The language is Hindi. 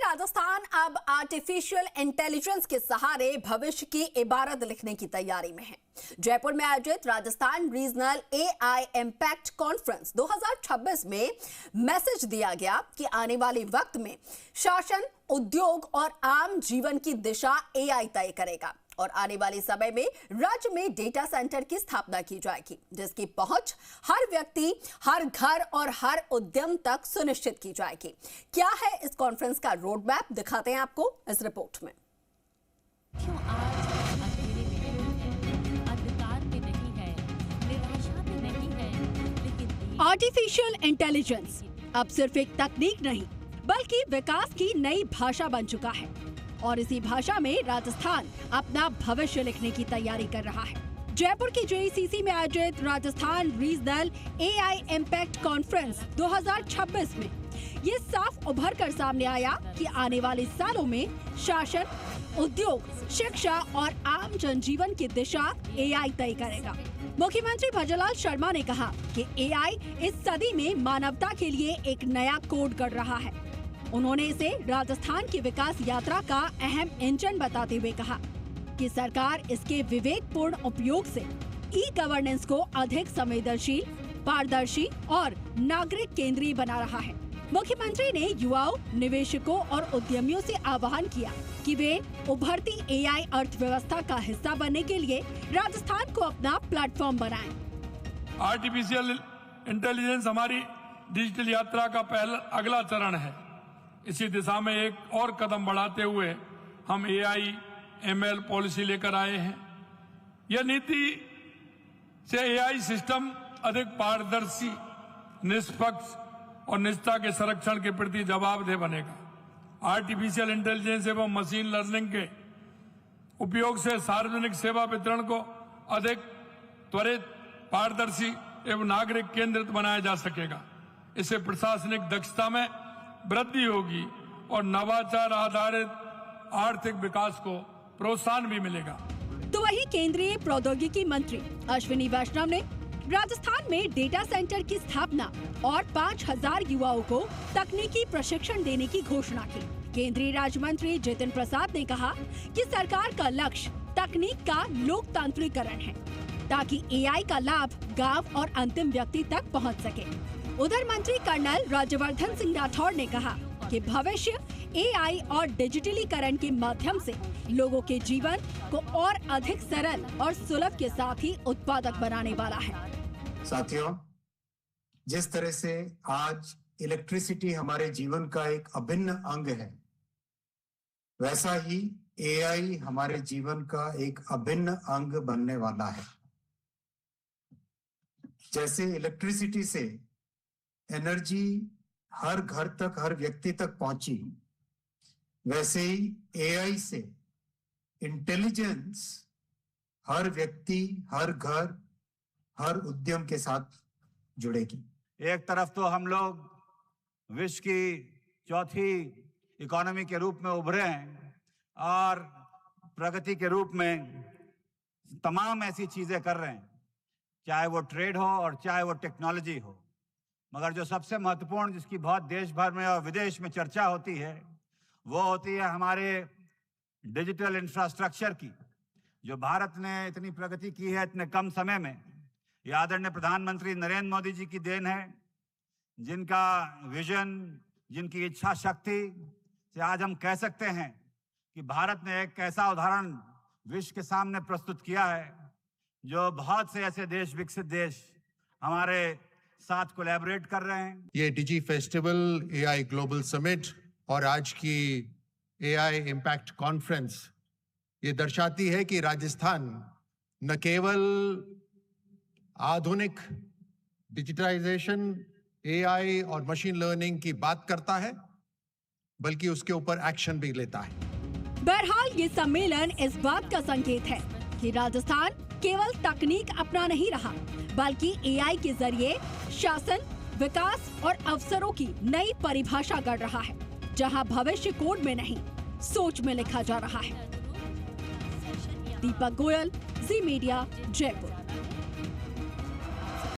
राजस्थान अब आर्टिफिशियल इंटेलिजेंस के सहारे भविष्य की इबारत लिखने की तैयारी में है। जयपुर में आयोजित Rajasthan regional AI impact conference 2026 में मैसेज दिया गया कि आने वाले वक्त में शासन, उद्योग और आम जीवन की दिशा एआई तय करेगा और आने वाले समय में राज्य में डेटा सेंटर की स्थापना की जाएगी, जिसकी पहुंच हर व्यक्ति, हर घर और हर उद्यम तक सुनिश्चित की जाएगी। क्या है इस कॉन्फ्रेंस का रोड मैप, दिखाते हैं आपको इस रिपोर्ट में। क्यों आज अंधेरे में अंधकार में नहीं है, निराशा में नहीं है, लेकिन आर्टिफिशियल इंटेलिजेंस अब सिर्फ एक तकनीक नहीं बल्कि विकास की नई भाषा बन चुका है और इसी भाषा में राजस्थान अपना भविष्य लिखने की तैयारी कर रहा है। जयपुर की जेईसीसी में आयोजित Rajasthan regional AI impact conference 2026 में ये साफ उभर कर सामने आया कि आने वाले सालों में शासन, उद्योग, शिक्षा और आम जनजीवन की दिशा एआई तय करेगा। मुख्यमंत्री भजनलाल शर्मा ने कहा कि एआई इस सदी में मानवता के लिए एक नया कोड गढ़ रहा है। उन्होंने इसे राजस्थान की विकास यात्रा का अहम इंजन बताते हुए कहा कि सरकार इसके विवेकपूर्ण उपयोग से ई गवर्नेंस को अधिक संवेदनशील, पारदर्शी और नागरिक केंद्रीय बना रहा है। मुख्यमंत्री ने युवाओं, निवेशकों और उद्यमियों से आह्वान किया कि वे उभरती एआई अर्थव्यवस्था का हिस्सा बनने के लिए राजस्थान को अपना प्लेटफॉर्म बनाएं। आर्टिफिशियल इंटेलिजेंस हमारी डिजिटल यात्रा का अगला चरण है। इसी दिशा में एक और कदम बढ़ाते हुए हम एआई एमएल पॉलिसी लेकर आए हैं। यह नीति से एआई सिस्टम अधिक पारदर्शी, निष्पक्ष और निजता के संरक्षण के प्रति जवाबदेह बनेगा। आर्टिफिशियल इंटेलिजेंस एवं मशीन लर्निंग के उपयोग से सार्वजनिक सेवा वितरण को अधिक त्वरित, पारदर्शी एवं नागरिक केंद्रित बनाया जा सकेगा। इससे प्रशासनिक दक्षता में वृद्धि होगी और नवाचार आधारित आर्थिक विकास को प्रोत्साहन भी मिलेगा। तो वहीं केंद्रीय प्रौद्योगिकी मंत्री अश्विनी वैष्णव ने राजस्थान में डेटा सेंटर की स्थापना और 5000 युवाओं को तकनीकी प्रशिक्षण देने की घोषणा की। केंद्रीय राज्य मंत्री जितिन प्रसाद ने कहा कि सरकार का लक्ष्य तकनीक का लोकतांत्रिकरण है ताकि एआई का लाभ गांव और अंतिम व्यक्ति तक पहुंच सके। उधर मंत्री कर्नल राज्यवर्धन सिंह राठौड़ ने कहा कि भविष्य एआई और डिजिटलीकरण के माध्यम से लोगों के जीवन को और अधिक सरल और सुलभ के साथ ही उत्पादक बनाने वाला है। साथियों, जिस तरह से आज इलेक्ट्रिसिटी हमारे जीवन का एक अभिन्न अंग है, वैसा ही एआई हमारे जीवन का एक अभिन्न अंग बनने वाला है। जैसे इलेक्ट्रिसिटी से एनर्जी हर घर तक, हर व्यक्ति तक पहुंची, वैसे ही एआई से इंटेलिजेंस हर व्यक्ति, हर घर, हर उद्यम के साथ जुड़ेगी। एक तरफ तो हम लोग विश्व की चौथी इकोनॉमी के रूप में उभरे हैं और प्रगति के रूप में तमाम ऐसी चीजें कर रहे हैं, चाहे वो ट्रेड हो और चाहे वो टेक्नोलॉजी हो। मगर जो सबसे महत्वपूर्ण, जिसकी बहुत देश भर में और विदेश में चर्चा होती है, वो होती है हमारे डिजिटल इंफ्रास्ट्रक्चर की, जो भारत ने इतनी प्रगति की है इतने कम समय में। ये आदरणीय प्रधानमंत्री नरेंद्र मोदी जी की देन है, जिनका विजन, जिनकी इच्छा शक्ति से आज हम कह सकते हैं कि भारत ने एक ऐसा उदाहरण विश्व के सामने प्रस्तुत किया है, जो बहुत से ऐसे देश, विकसित देश हमारे साथ कोलैबोरेट कर रहे हैं। ये डिजी फेस्टिवल, एआई ग्लोबल समिट और आज की एआई इम्पैक्ट कॉन्फ्रेंस ये दर्शाती है कि राजस्थान न केवल आधुनिक डिजिटाइजेशन, एआई और मशीन लर्निंग की बात करता है, बल्कि उसके ऊपर एक्शन भी लेता है। बहरहाल ये सम्मेलन इस बात का संकेत है कि राजस्थान केवल तकनीक अपना नहीं रहा, बल्कि एआई के जरिए शासन, विकास और अवसरों की नई परिभाषा कर रहा है, जहां भविष्य कोड में नहीं, सोच में लिखा जा रहा है। दीपक गोयल, जी मीडिया, जयपुर।